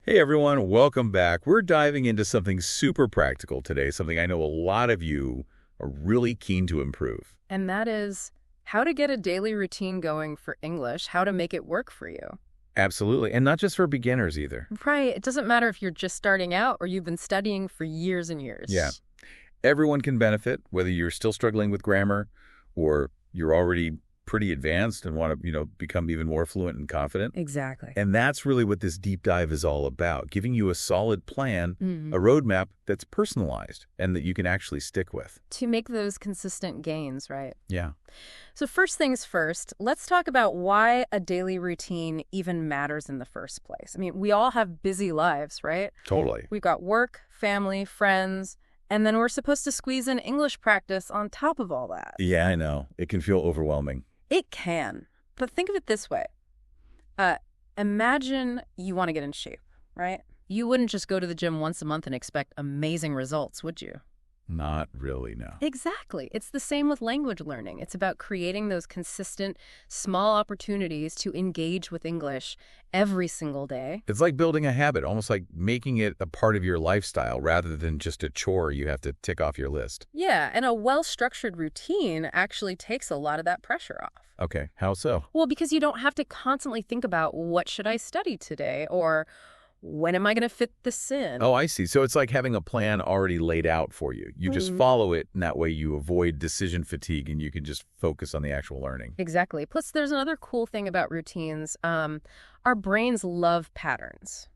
Hey everyone, welcome back. We're diving into something super practical today, something I know a lot of you are really keen to improve. And that is how to get a daily routine going for English, how to make it work for you. Absolutely, and not just for beginners either. Right. It doesn't matter if you're just starting out or you've been studying for years and years. Yeah, everyone can benefit, whether you're still struggling with grammar or you're already pretty advanced and want to, become even more fluent and confident. Exactly. And that's really what this deep dive is all about, giving you a solid plan, Mhm. a roadmap that's personalized and that you can actually stick with. To make those consistent gains, right? Yeah. So first things first, let's talk about why a daily routine even matters in the first place. I mean, we all have busy lives, right? Totally. We've got work, family, friends, and then we're supposed to squeeze in English practice on top of all that. Yeah, I know. It can feel overwhelming. It can. But think of it this way. Imagine you want to get in shape, right? You wouldn't just go to the gym once a month and expect amazing results, would you? Not really, no. Exactly. It's the same with language learning. It's about creating those consistent, small opportunities to engage with English every single day. It's like building a habit, almost like making it a part of your lifestyle rather than just a chore you have to tick off your list. Yeah, and a well-structured routine actually takes a lot of that pressure off. Okay, how so? Well, because you don't have to constantly think about what should I study today or when am I going to fit this in? Oh, I see. So it's like having a plan already laid out for you. You just follow it, and that way you avoid decision fatigue and you can just focus on the actual learning. Exactly. Plus, there's another cool thing about routines. Our brains love patterns.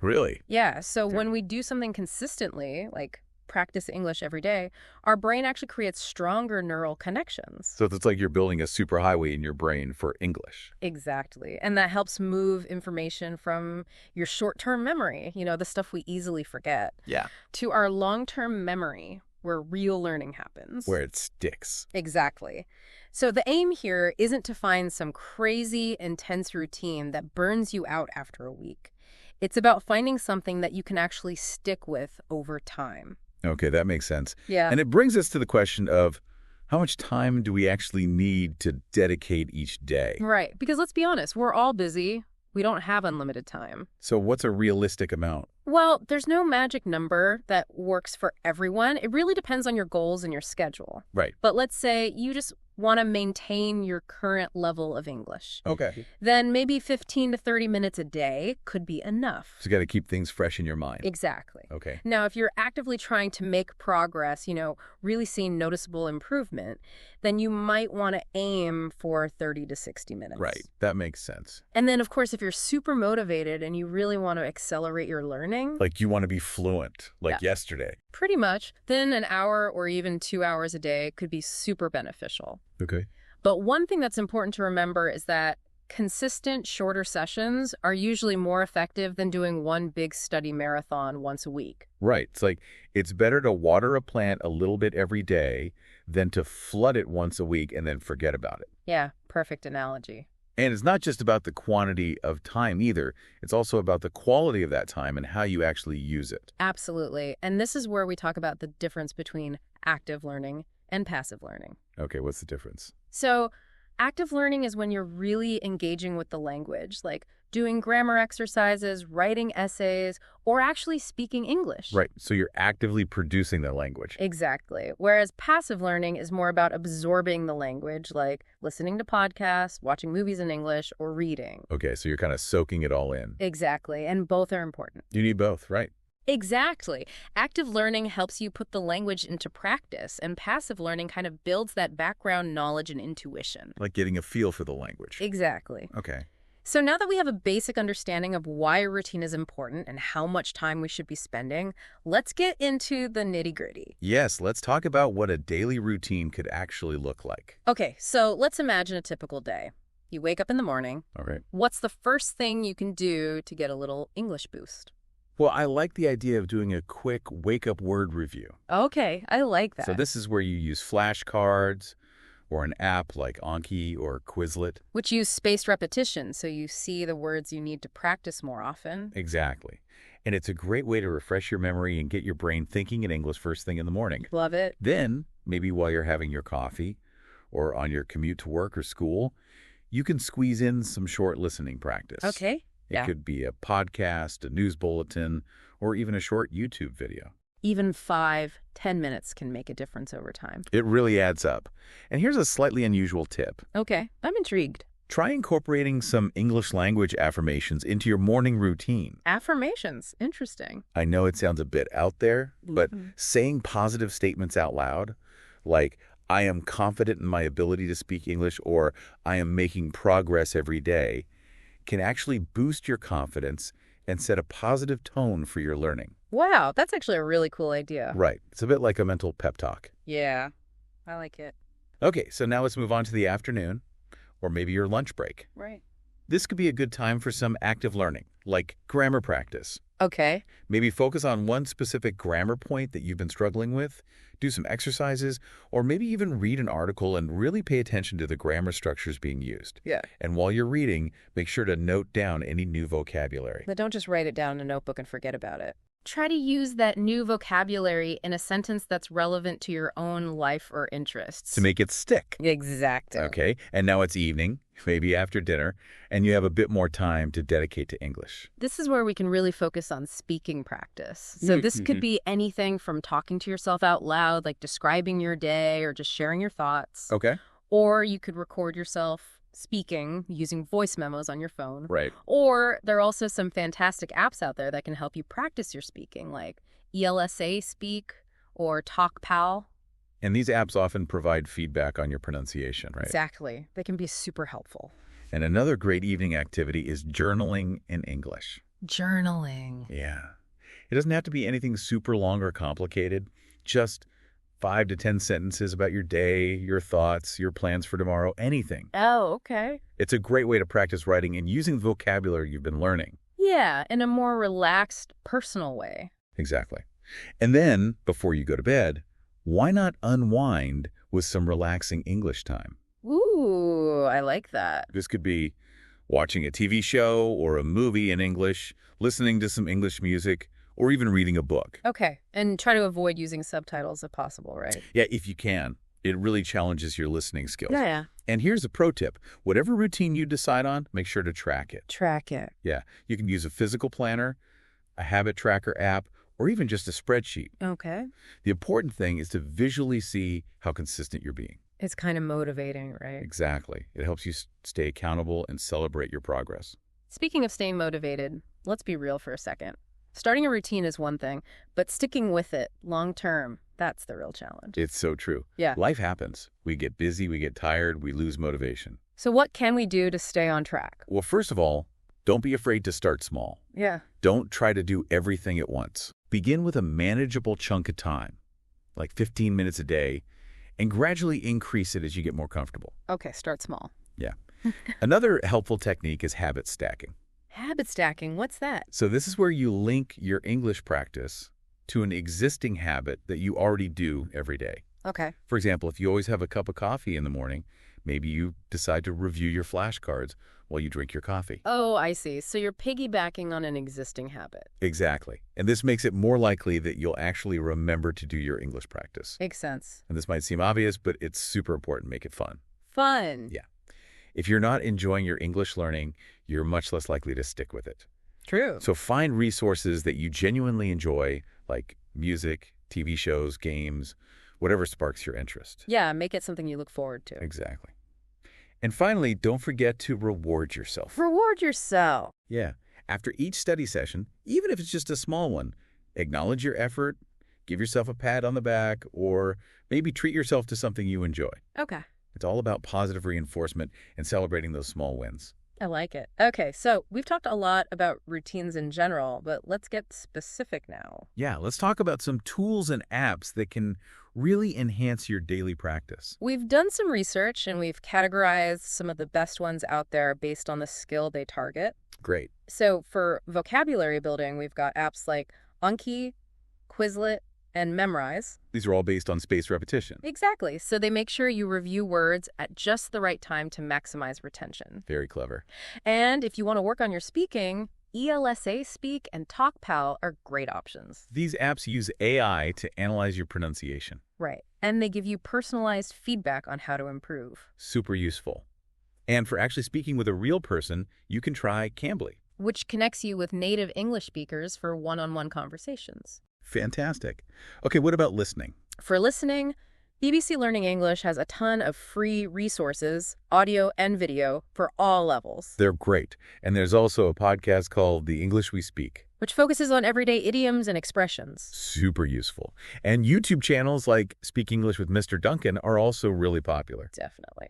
Really? Yeah. So when we do something consistently, like practice English every day, our brain actually creates stronger neural connections. So it's like you're building a superhighway in your brain for English. Exactly. And that helps move information from your short-term memory, the stuff we easily forget, Yeah. to our long-term memory, where real learning happens. Where it sticks. Exactly. So the aim here isn't to find some crazy, intense routine that burns you out after a week. It's about finding something that you can actually stick with over time. Okay, that makes sense. Yeah. And it brings us to the question of how much time do we actually need to dedicate each day? Right. Because let's be honest, we're all busy. We don't have unlimited time. So what's a realistic amount? Well, there's no magic number that works for everyone. It really depends on your goals and your schedule. Right. But let's say you just want to maintain your current level of English. Okay. Then maybe 15 to 30 minutes a day could be enough. So you got to keep things fresh in your mind. Exactly. Okay. Now, if you're actively trying to make progress, really seeing noticeable improvement, then you might want to aim for 30 to 60 minutes. Right. That makes sense. And then, of course, if you're super motivated and you really want to accelerate your learning, Like you want to be fluent, like yesterday. pretty much, then an hour or even 2 hours a day could be super beneficial. Okay. But one thing that's important to remember is that consistent, shorter sessions are usually more effective than doing one big study marathon once a week. Right. It's like it's better to water a plant a little bit every day than to flood it once a week and then forget about it. Yeah, perfect analogy. And it's not just about the quantity of time either. It's also about the quality of that time and how you actually use it. Absolutely. And this is where we talk about the difference between active learning and passive learning. Okay, what's the difference? So active learning is when you're really engaging with the language, like doing grammar exercises, writing essays, or actually speaking English. Right. So you're actively producing the language. Exactly. Whereas passive learning is more about absorbing the language, like listening to podcasts, watching movies in English, or reading. Okay, so you're kind of soaking it all in. Exactly. And both are important. You need both, right? Exactly. Active learning helps you put the language into practice, and passive learning kind of builds that background knowledge and intuition. Like getting a feel for the language. Exactly. Okay. So now that we have a basic understanding of why a routine is important and how much time we should be spending, let's get into the nitty-gritty. Yes, let's talk about what a daily routine could actually look like. Okay, so let's imagine a typical day. You wake up in the morning. All right. What's the first thing you can do to get a little English boost? Well, I like the idea of doing a quick wake-up word review. Okay, I like that. So this is where you use flashcards or an app like Anki or Quizlet. Which use spaced repetition, so you see the words you need to practice more often. Exactly. And it's a great way to refresh your memory and get your brain thinking in English first thing in the morning. Love it. Then, maybe while you're having your coffee or on your commute to work or school, you can squeeze in some short listening practice. Okay. It could be a podcast, a news bulletin, or even a short YouTube video. Even 5-10 minutes can make a difference over time. It really adds up. And here's a slightly unusual tip. Okay, I'm intrigued. Try incorporating some English language affirmations into your morning routine. Affirmations. Interesting. I know it sounds a bit out there, but saying positive statements out loud, like, I am confident in my ability to speak English, or I am making progress every day, can actually boost your confidence and set a positive tone for your learning. Wow, that's actually a really cool idea. Right. It's a bit like a mental pep talk. Yeah, I like it. Okay, so now let's move on to the afternoon, or maybe your lunch break. Right. This could be a good time for some active learning, like grammar practice. Okay. Maybe focus on one specific grammar point that you've been struggling with, do some exercises, or maybe even read an article and really pay attention to the grammar structures being used. Yeah. And while you're reading, make sure to note down any new vocabulary. But don't just write it down in a notebook and forget about it. Try to use that new vocabulary in a sentence that's relevant to your own life or interests. To make it stick. Exactly. Okay, and now it's evening, maybe after dinner, and you have a bit more time to dedicate to English. This is where we can really focus on speaking practice. So this could be anything from talking to yourself out loud, like describing your day or just sharing your thoughts. Okay. Or you could record yourself speaking using voice memos on your phone. Right. Or there are also some fantastic apps out there that can help you practice your speaking, like ELSA Speak or TalkPal. And these apps often provide feedback on your pronunciation, right? Exactly. They can be super helpful. And another great evening activity is journaling in English. Journaling. Yeah. It doesn't have to be anything super long or complicated. Just 5 to 10 sentences about your day, your thoughts, your plans for tomorrow, anything. Oh, okay. It's a great way to practice writing and using the vocabulary you've been learning. Yeah, in a more relaxed, personal way. Exactly. And then, before you go to bed, why not unwind with some relaxing English time? Ooh, I like that. This could be watching a TV show or a movie in English, listening to some English music, or even reading a book. Okay, and try to avoid using subtitles if possible, right? Yeah, if you can. It really challenges your listening skills. Yeah. And here's a pro tip. Whatever routine you decide on, make sure to track it. Track it. Yeah, you can use a physical planner, a habit tracker app, or even just a spreadsheet. Okay. The important thing is to visually see how consistent you're being. It's kind of motivating, right? Exactly. It helps you stay accountable and celebrate your progress. Speaking of staying motivated, let's be real for a second. Starting a routine is one thing, but sticking with it long term, that's the real challenge. It's so true. Yeah. Life happens. We get busy, we get tired, we lose motivation. So what can we do to stay on track? Well, first of all, don't be afraid to start small. Yeah. Don't try to do everything at once. Begin with a manageable chunk of time, like 15 minutes a day, and gradually increase it as you get more comfortable. Okay, start small. Yeah. Another helpful technique is habit stacking. Habit stacking, what's that? So this is where you link your English practice to an existing habit that you already do every day. Okay. For example, if you always have a cup of coffee in the morning, maybe you decide to review your flashcards while you drink your coffee. Oh, I see. So you're piggybacking on an existing habit. Exactly. And this makes it more likely that you'll actually remember to do your English practice. Makes sense. And this might seem obvious, but it's super important. Make it fun. Fun. Yeah. If you're not enjoying your English learning, you're much less likely to stick with it. True. So find resources that you genuinely enjoy, like music, TV shows, games, whatever sparks your interest. Yeah, make it something you look forward to. Exactly. And finally, don't forget to reward yourself. Reward yourself. Yeah. After each study session, even if it's just a small one, acknowledge your effort, give yourself a pat on the back, or maybe treat yourself to something you enjoy. Okay. It's all about positive reinforcement and celebrating those small wins. I like it. Okay, so we've talked a lot about routines in general, but let's get specific now. Yeah, let's talk about some tools and apps that can really enhance your daily practice. We've done some research and we've categorized some of the best ones out there based on the skill they target. Great. So for vocabulary building, we've got apps like Anki, Quizlet, and Memrise. These are all based on spaced repetition. Exactly. So they make sure you review words at just the right time to maximize retention. Very clever. And if you want to work on your speaking, ELSA Speak and TalkPal are great options. These apps use AI to analyze your pronunciation. Right. And they give you personalized feedback on how to improve. Super useful. And for actually speaking with a real person, you can try Cambly. which connects you with native English speakers for one-on-one conversations. Fantastic. Okay, what about listening? For listening, BBC Learning English has a ton of free resources, audio and video, for all levels, They're great. And there's also a podcast called The English We Speak. which focuses on everyday idioms and expressions. Super useful. And YouTube channels like Speak English with Mr. Duncan are also really popular. Definitely.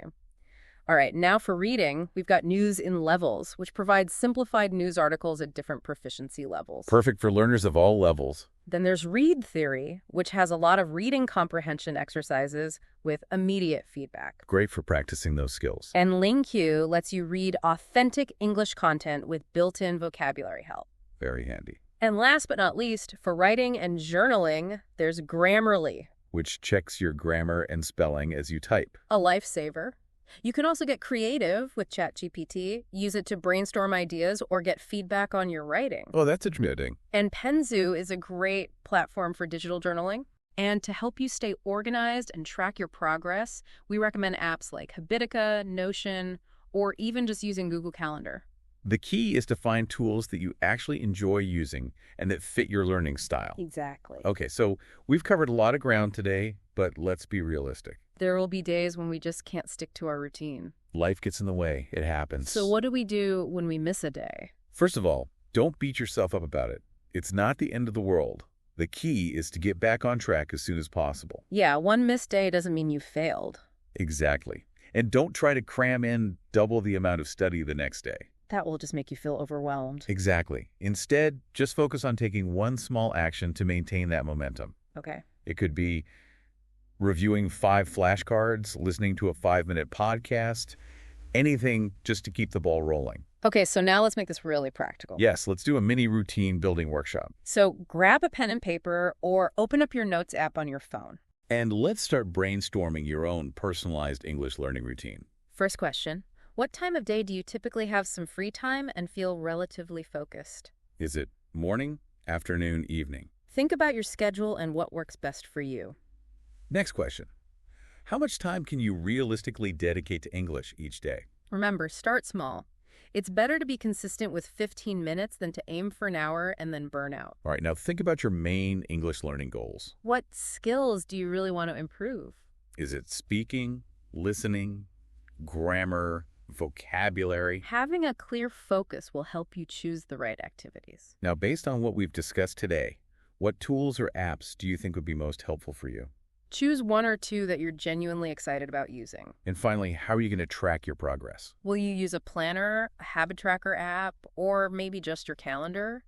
All right, now for reading, we've got News in Levels, which provides simplified news articles at different proficiency levels. Perfect for learners of all levels. Then there's Read Theory, which has a lot of reading comprehension exercises with immediate feedback. Great for practicing those skills. And LingQ lets you read authentic English content with built-in vocabulary help. Very handy. And last but not least, for writing and journaling, there's Grammarly, Which checks your grammar and spelling as you type. a lifesaver. You can also get creative with ChatGPT, use it to brainstorm ideas or get feedback on your writing. Oh, that's interesting. And Penzu is a great platform for digital journaling. And to help you stay organized and track your progress, we recommend apps like Habitica, Notion, or even just using Google Calendar. The key is to find tools that you actually enjoy using and that fit your learning style. Exactly. Okay, so we've covered a lot of ground today, but let's be realistic. There will be days when we just can't stick to our routine. Life gets in the way. It happens. So what do we do when we miss a day? First of all, don't beat yourself up about it. It's not the end of the world. The key is to get back on track as soon as possible. Yeah, one missed day doesn't mean you failed. Exactly. And don't try to cram in double the amount of study the next day. That will just make you feel overwhelmed. Exactly. Instead, just focus on taking one small action to maintain that momentum. Okay. It could be reviewing 5 flashcards, listening to a 5-minute podcast, anything just to keep the ball rolling. Okay, so now let's make this really practical. Yes, let's do a mini routine building workshop. So grab a pen and paper or open up your notes app on your phone. And let's start brainstorming your own personalized English learning routine. First question, what time of day do you typically have some free time and feel relatively focused? Is it morning, afternoon, evening? Think about your schedule and what works best for you. Next question. How much time can you realistically dedicate to English each day? Remember, start small. It's better to be consistent with 15 minutes than to aim for an hour and then burn out. All right, now think about your main English learning goals. What skills do you really want to improve? Is it speaking, listening, grammar, vocabulary? Having a clear focus will help you choose the right activities. Now, based on what we've discussed today, what tools or apps do you think would be most helpful for you? Choose one or two that you're genuinely excited about using. And finally, how are you going to track your progress? Will you use a planner, a habit tracker app, or maybe just your calendar?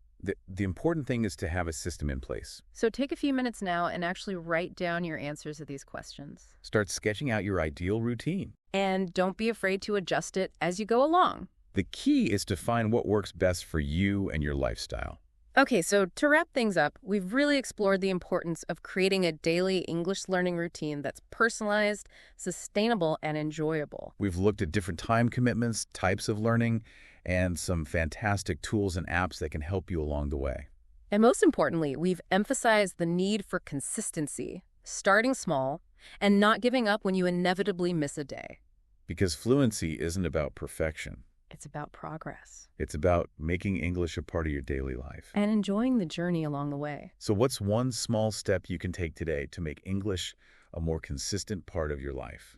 The important thing is to have a system in place. So take a few minutes now and actually write down your answers to these questions. Start sketching out your ideal routine. And don't be afraid to adjust it as you go along. The key is to find what works best for you and your lifestyle. Okay, so to wrap things up, we've really explored the importance of creating a daily English learning routine that's personalized, sustainable, and enjoyable. We've looked at different time commitments, types of learning, and some fantastic tools and apps that can help you along the way. And most importantly, we've emphasized the need for consistency, starting small, and not giving up when you inevitably miss a day. Because fluency isn't about perfection. It's about progress. It's about making English a part of your daily life. And enjoying the journey along the way. So what's one small step you can take today to make English a more consistent part of your life?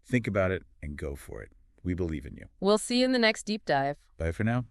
Think about it and go for it. We believe in you. We'll see you in the next deep dive. Bye for now.